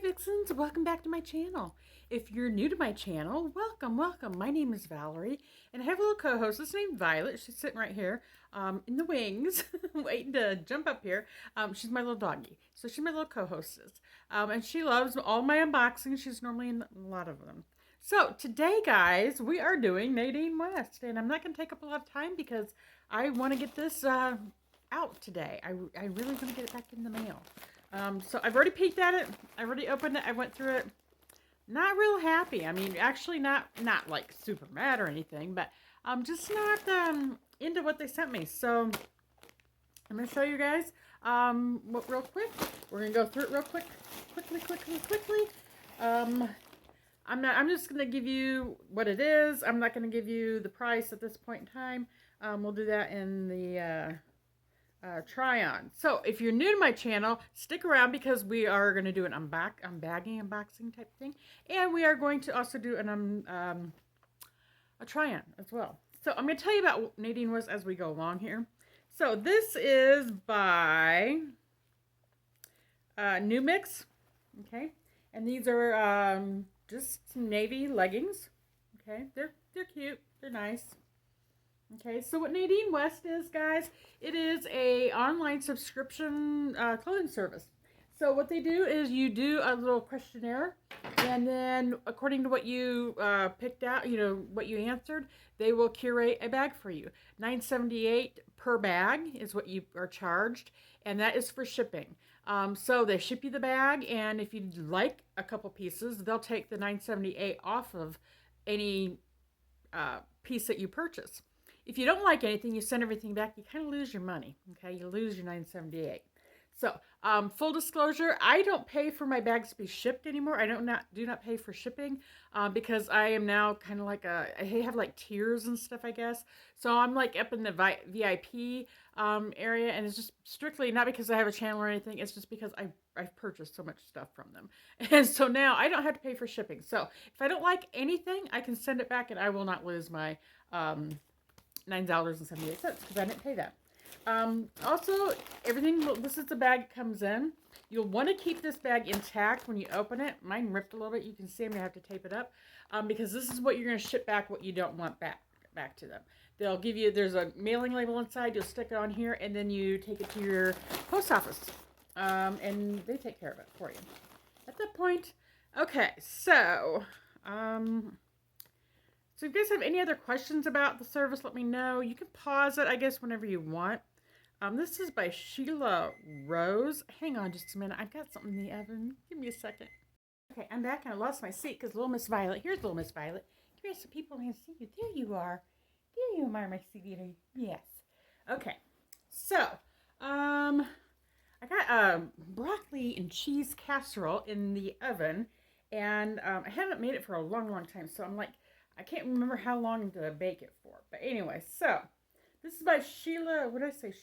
Vixens, welcome back to my channel. If you're new to my channel, welcome. My name is Valerie, and I have a little co-host. This named Violet. She's sitting right here in the wings, waiting to jump up here. She's my little doggy, so she's my little co-hostess. And she loves all my unboxings. She's normally in a lot of them. So today, guys, we are doing Nadine West, and I'm not going to take up a lot of time because I want to get this out today. I really want to get it back in the mail. So I've already peeked at it. I already opened it. I went through it. Not real happy. I mean, actually not like super mad or anything, but I'm just not into what they sent me. So I'm going to show you guys real quick. We're going to go through it real quickly. I'm just going to give you what it is. I'm not going to give you the price at this point in time. We'll do that in the try on. So if you're new to my channel, stick around because we are going to do an unboxing type thing, and we are going to also do a try on as well. So I'm going to tell you about Nadine West as we go along here. So this is by New Mix, okay, and these are just some navy leggings. Okay, they're cute, they're nice. Okay, so what Nadine West is, guys, it is a online subscription clothing service. So what they do is you do a little questionnaire, and then according to what you picked out, you know, what you answered, they will curate a bag for you. $9.78 per bag is what you are charged, and that is for shipping. So they ship you the bag, and if you'd like a couple pieces, they'll take the $9.78 off of any piece that you purchase. If you don't like anything, you send everything back, you kind of lose your money, okay? You lose your $9.78. So, full disclosure, I don't pay for my bags to be shipped anymore. I do not pay for shipping because I am now kind of like I have like tiers and stuff, I guess. So I'm like up in the VIP area, and it's just strictly not because I have a channel or anything. It's just because I've purchased so much stuff from them. And so now I don't have to pay for shipping. So if I don't like anything, I can send it back, and I will not lose my $9.78 because I didn't pay that. Also, everything, this is the bag it comes in. You'll want to keep this bag intact when you open it. Mine ripped a little bit. You can see I'm going to have to tape it up because this is what you're going to ship back, what you don't want back to them. They'll give you, there's a mailing label inside. You'll stick it on here, and then you take it to your post office, and they take care of it for you. At that point, okay, so if you guys have any other questions about the service, let me know. You can pause it, I guess, whenever you want. This is by Sheila Rose. Hang on just a minute. I've got something in the oven. Give me a second. Okay, I'm back, and I lost my seat because little Miss Violet. Here's little Miss Violet. Come here so people can see you. There you are. There you are, my sweetie. Yes. Okay. So, I got broccoli and cheese casserole in the oven, and I haven't made it for a long time, so I'm like, I can't remember how long to bake it for. But anyway, so this is by Sheila, what did I say?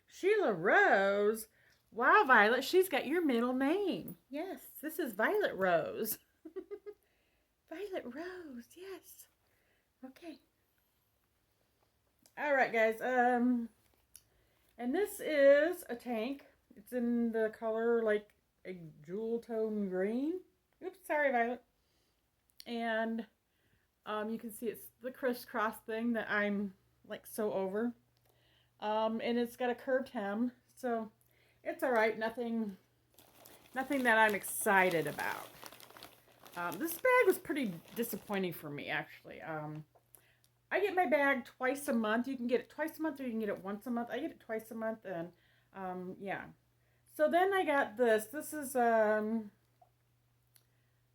Sheila Rose. Wow, Violet, she's got your middle name. Yes, this is Violet Rose. Violet Rose, yes. Okay. All right, guys. And this is a tank. It's in the color like a jewel tone green. Oops, sorry, Violet. And you can see it's the crisscross thing that I'm like so over. And it's got a curved hem, so it's all right. Nothing that I'm excited about. This bag was pretty disappointing for me, actually. I get my bag twice a month. You can get it twice a month, or you can get it once a month. I get it twice a month, and yeah. So then I got this. This is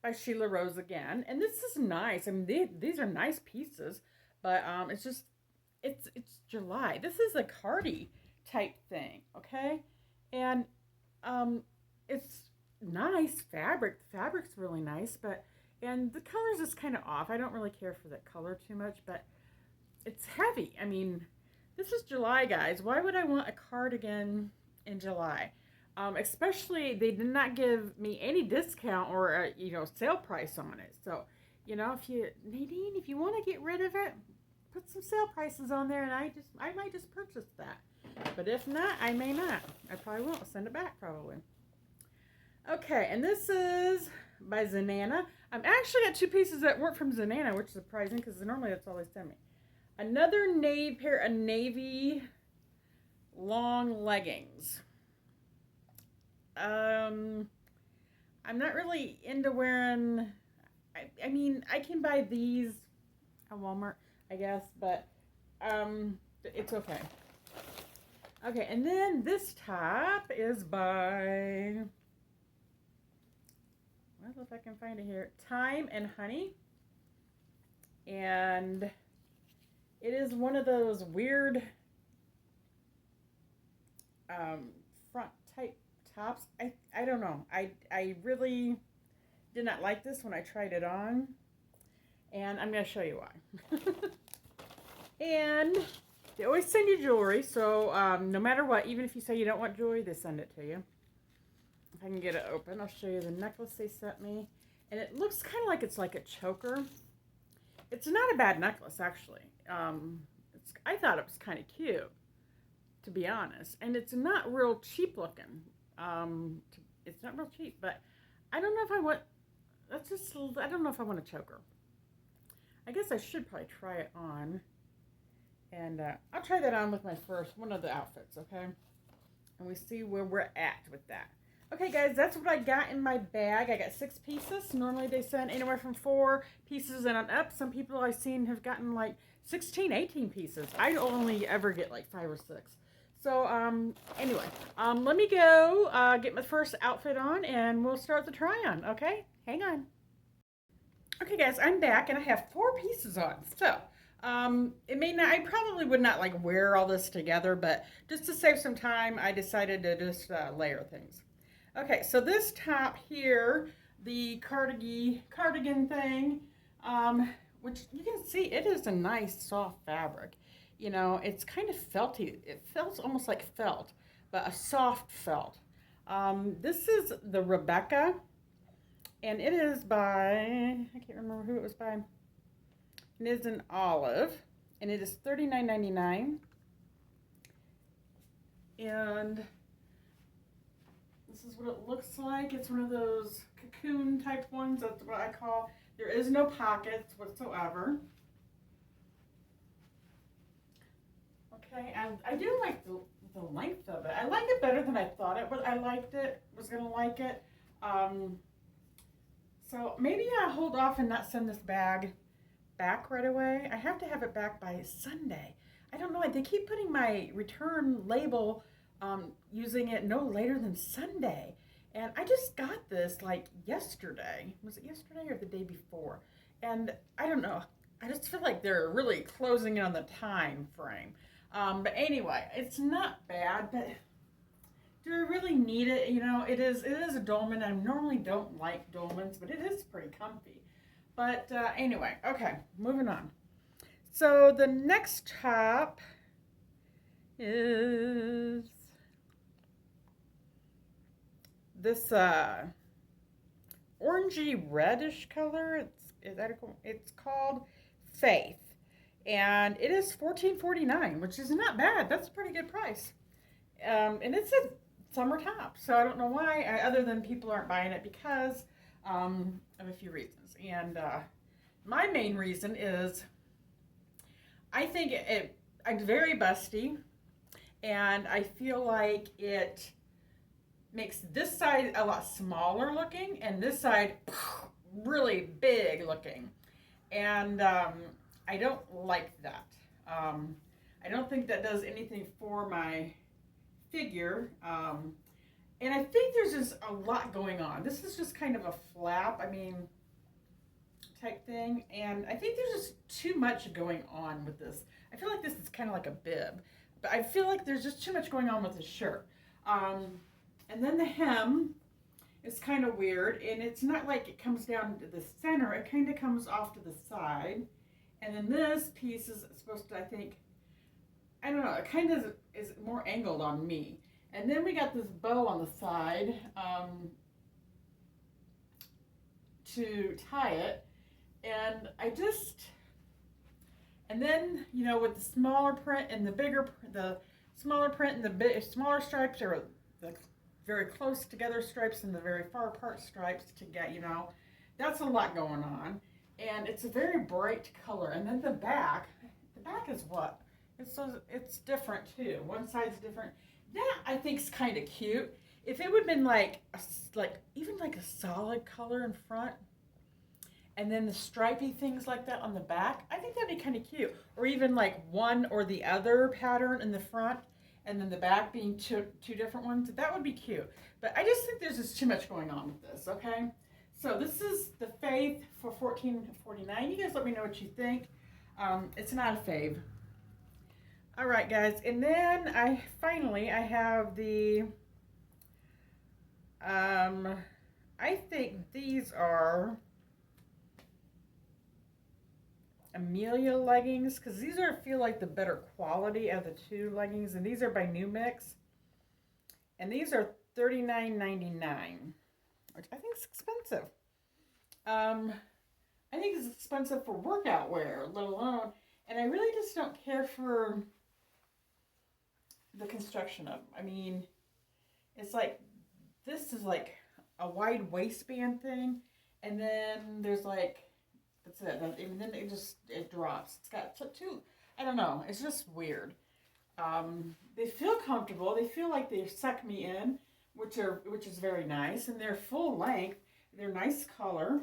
by Sheila Rose again, and this is nice. I mean, these are nice pieces, but it's just it's July. This is a cardi type thing, okay, and it's nice fabric. The fabric's really nice, and the color's just kind of off. I don't really care for that color too much, but it's heavy. I mean, this is July, guys. Why would I want a cardigan in July? Especially, they did not give me any discount or sale price on it. So, Nadine, if you want to get rid of it, put some sale prices on there, and I might just purchase that. But if not, I may not. I probably won't. Send it back, probably. Okay, and this is by Zanana. I'm actually got 2 pieces that weren't from Zanana, which is surprising because normally that's all they send me. Another navy pair of navy long leggings. I'm not really into wearing. I mean, I can buy these at Walmart, I guess, but it's okay. Okay, and then this top is by. I don't know if I can find it here. Thyme and Honey, and it is one of those weird front type tops. I don't know. I really did not like this when I tried it on, and I'm going to show you why. And they always send you jewelry, so no matter what, even if you say you don't want jewelry, they send it to you. If I can get it open, I'll show you the necklace they sent me. And it looks kind of like it's like a choker. It's not a bad necklace, actually. I thought it was kind of cute, to be honest. And it's not real cheap looking. It's not real cheap, but I don't know if I want, I don't know if I want a choker. I guess I should probably try it on. And I'll try that on with my one of the outfits, okay? And we see where we're at with that. Okay, guys, that's what I got in my bag. I got 6 pieces. Normally they send anywhere from 4 pieces and up. Some people I've seen have gotten like 16, 18 pieces. I only ever get like 5 or 6. So, anyway, let me go get my first outfit on and we'll start the try on, okay? Hang on. Okay, guys, I'm back and I have 4 pieces on. So, it may not, I probably would not like wear all this together, but just to save some time, I decided to just layer things. Okay, so this top here, the cardigan thing, which you can see it is a nice soft fabric. You know, it's kind of felty. It feels almost like felt, but a soft felt. This is the Rebecca, and it is by, I can't remember who it was by. It is an olive, and it is $39.99. And this is what it looks like. It's one of those cocoon type ones. That's what I call. There is no pockets whatsoever. Okay, and I do like the length of it. I like it better than I thought it would. I was gonna like it. So maybe I'll hold off and not send this bag back right away. I have to have it back by Sunday. I don't know. They keep putting my return label using it no later than Sunday. And I just got this like yesterday. Was it yesterday or the day before? And I don't know. I just feel like they're really closing in on the time frame. But anyway, it's not bad, but do I really need it? You know, it is a dolman. I normally don't like dolmans, but it is pretty comfy. But anyway, okay, moving on. So the next top is this orangey reddish color. It's called Faith, and it is $14.49, which is not bad. That's a pretty good price. And it's a summer top, so I don't know why, other than people aren't buying it because of a few reasons. And my main reason is I think it's very busty, and I feel like it makes this side a lot smaller looking and this side really big looking. And I don't like that. I don't think that does anything for my figure. And I think there's just a lot going on. This is just kind of a flap, type thing. And I think there's just too much going on with this. I feel like this is kind of like a bib. But I feel like there's just too much going on with the shirt. And then the hem is kind of weird. And it's not like it comes down to the center. It kind of comes off to the side. And then this piece is supposed to, I don't know, it kind of is more angled on me. And then we got this bow on the side to tie it. And and then, you know, with the smaller print and the smaller print and the smaller stripes, or the very close together stripes and the very far apart stripes to get, that's a lot going on. And it's a very bright color. And then the back is what? It's different too. One side's different. That I think is kind of cute. If it would have been like even like a solid color in front, and then the stripy things like that on the back, I think that'd be kind of cute. Or even like one or the other pattern in the front, and then the back being two different ones. That would be cute. But I just think there's just too much going on with this. Okay. So this is the Faith for $14.49. You guys let me know what you think. It's not a fave. All right, guys. And then I have the, I think these are Amelia leggings, because these feel like the better quality of the two leggings. And these are by New Mix. And these are $39.99. Which I think is expensive. I think it's expensive for workout wear, let alone, and I really just don't care for the construction of them. I mean, it's like, this is like a wide waistband thing, and then there's like, that's it, and then it drops. It's got two, I don't know, it's just weird. They feel comfortable, they feel like they suck me in, which is very nice, and they're full length. They're nice color.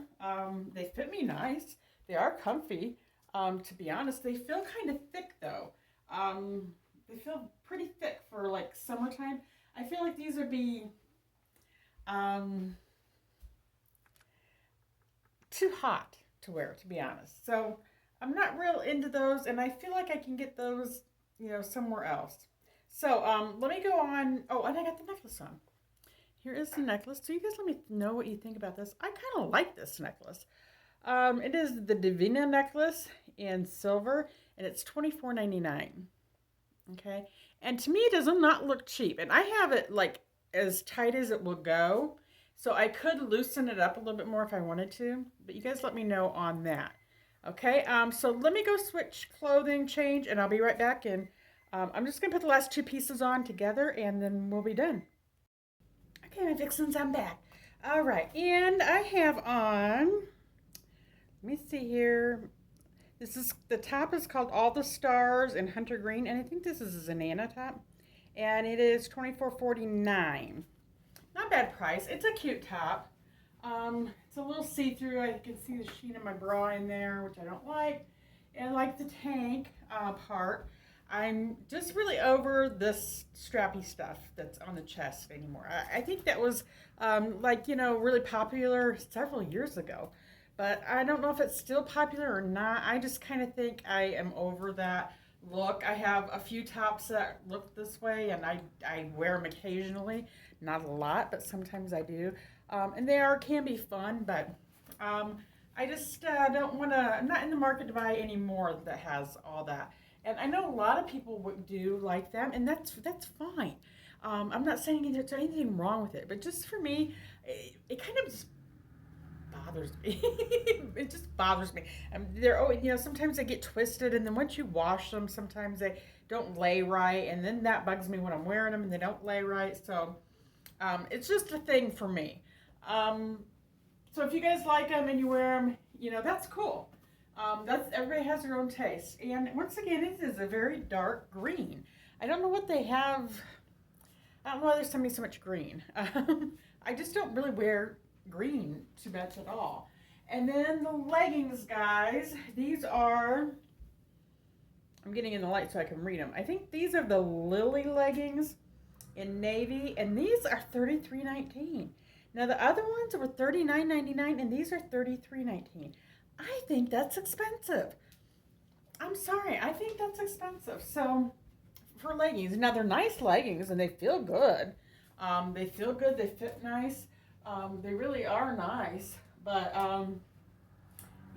They fit me nice. They are comfy. To be honest, they feel kind of thick though. They feel pretty thick for like summertime. I feel like these would be too hot to wear, to be honest. So I'm not real into those, and I feel like I can get those, somewhere else. So let me go on. Oh, and I got the necklace on. Here is the necklace. So you guys let me know what you think about this. I kind of like this necklace. It is the Divina necklace in silver, and it's $24.99. Okay. And to me, it does not look cheap. And I have it like as tight as it will go. So I could loosen it up a little bit more if I wanted to. But you guys let me know on that. Okay. So let me go switch clothing, change, and I'll be right back. And I'm just going to put the last two pieces on together, and then we'll be done. Okay, my Vixens, I'm back. All right, and I have on, let me see here. The top is called All the Stars in Hunter Green, and I think this is a Zanana top. And it is $24.49. Not bad price. It's a cute top. It's a little see-through. I can see the sheen of my bra in there, which I don't like. And I like the tank part. I'm just really over this strappy stuff that's on the chest anymore. I think that was really popular several years ago, but I don't know if it's still popular or not. I just kind of think I am over that look. I have a few tops that look this way, and I wear them occasionally. Not a lot, but sometimes I do. And they can be fun, but I just don't want to, I'm not in the market to buy any more that has all that. And I know a lot of people do like them, and that's fine. I'm not saying there's anything wrong with it, but just for me, it kind of just bothers me. It just bothers me. Sometimes they get twisted, and then once you wash them, sometimes they don't lay right, and then that bugs me when I'm wearing them and they don't lay right. So it's just a thing for me. So if you guys like them and you wear them, that's cool. Everybody has their own taste. And once again, it is a very dark green. I don't know what they have. I don't know why they're sending me so much green. I just don't really wear green too much at all. And then the leggings, guys. These are, I'm getting in the light so I can read them. I think these are the Lily leggings in navy. And these are $33.19. Now the other ones were $39.99 and these are $33.19. I think that's expensive. I'm sorry, I think that's expensive. So, for leggings, now they're nice leggings and they feel good. They fit nice. They really are nice. But, I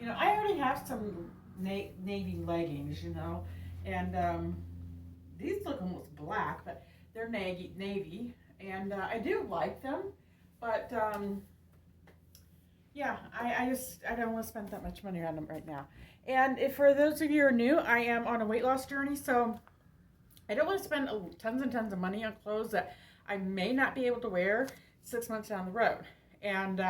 already have some navy leggings, and these look almost black, but they're navy, and I do like them, but yeah, I don't want to spend that much money on them right now. And if for those of you who are new, I am on a weight loss journey, so I don't want to spend tons and tons of money on clothes that I may not be able to wear 6 months down the road. And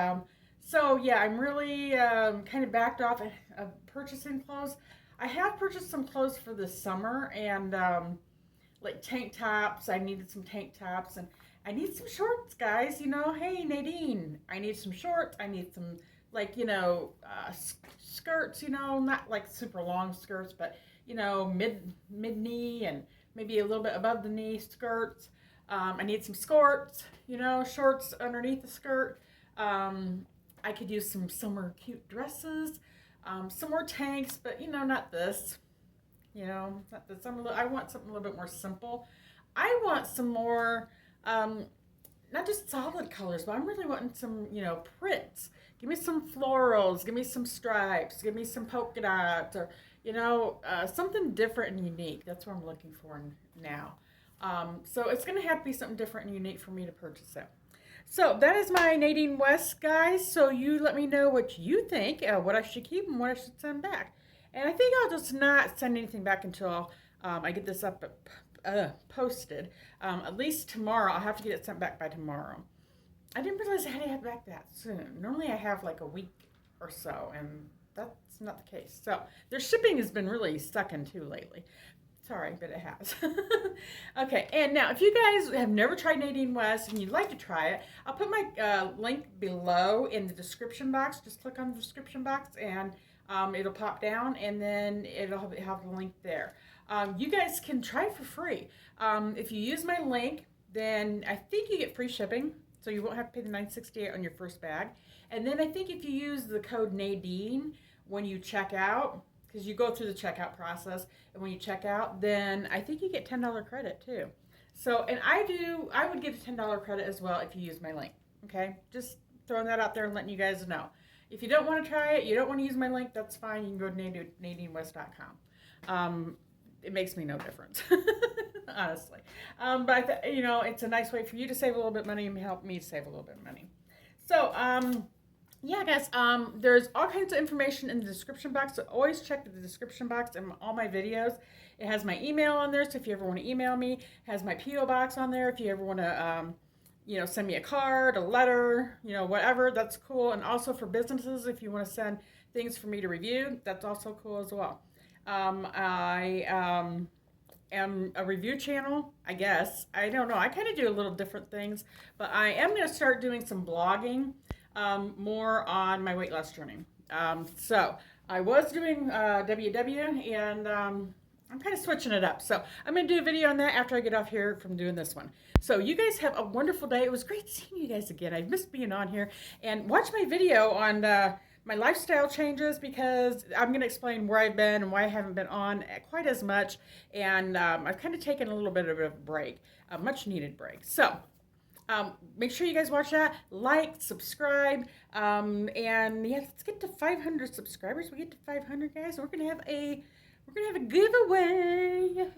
so yeah, I'm really kind of backed off of purchasing clothes. I have purchased some clothes for the summer, and like tank tops. I needed some tank tops, and I need some shorts, guys. You know, hey Nadine, I need some shorts. I need some, like, you know, skirts. You know, not like super long skirts, but you know, mid knee and maybe a little bit above the knee skirts. I need some skirts. You know, shorts underneath the skirt. I could use some summer cute dresses. Some more tanks, but you know, not this. You know, not this. I want something a little bit more simple. I want some more, not just solid colors, but I'm really wanting some, you know, prints. Give me some florals, give me some stripes, give me some polka dots, or, you know, something different and unique. That's what I'm looking for now. So it's going to have to be something different and unique for me to purchase it. So that is my Nadine West, guys. So you let me know what you think, what I should keep and what I should send back. And I think I'll just not send anything back until I get this up posted. At least tomorrow. I'll have to get it sent back by tomorrow. I didn't realize I had to have it back that soon. Normally I have like a week or so, and that's not the case. So their shipping has been really sucking too lately. Sorry, but it has. Okay, and now if you guys have never tried Nadine West and you'd like to try it, I'll put my link below in the description box. Just click on the description box and it'll pop down, and then it'll have the link there. You guys can try it for free. If you use my link, then I think you get free shipping, so you won't have to pay the $9.68 on your first bag. And then I think if you use the code Nadine when you check out, because you go through the checkout process, and when you check out, then I think you get $10 credit too. So, and I would get a $10 credit as well if you use my link. Okay, just throwing that out there and letting you guys know. If you don't want to try it, you don't want to use my link, that's fine. You can go to NadineWest.com. It makes me no difference, honestly. But you know, it's a nice way for you to save a little bit of money and help me save a little bit of money. So, yeah, guys, there's all kinds of information in the description box, so always check the description box in all my videos. It has my email on there, so if you ever want to email me. It has my P.O. box on there if you ever want to, you know, send me a card, a letter, you know, whatever, that's cool. And also for businesses, if you want to send things for me to review, that's also cool as well. I am a review channel, I guess. I don't know. I kind of do a little different things, but I am going to start doing some blogging. More on my weight loss journey. So I was doing WW, and I'm kind of switching it up. So I'm going to do a video on that after I get off here from doing this one. So you guys have a wonderful day. It was great seeing you guys again. I missed being on here. And watch my video on my lifestyle changes, because I'm going to explain where I've been and why I haven't been on quite as much. And I've kind of taken a little bit of a break, a much needed break. So make sure you guys watch that, like, subscribe, and yeah, let's get to 500 subscribers. We get to 500, guys. We're gonna have a giveaway.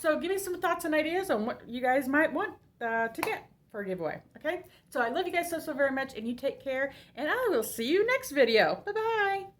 So give me some thoughts and ideas on what you guys might want to get for a giveaway. Okay. So I love you guys so very much, and you take care, and I will see you next video. Bye bye.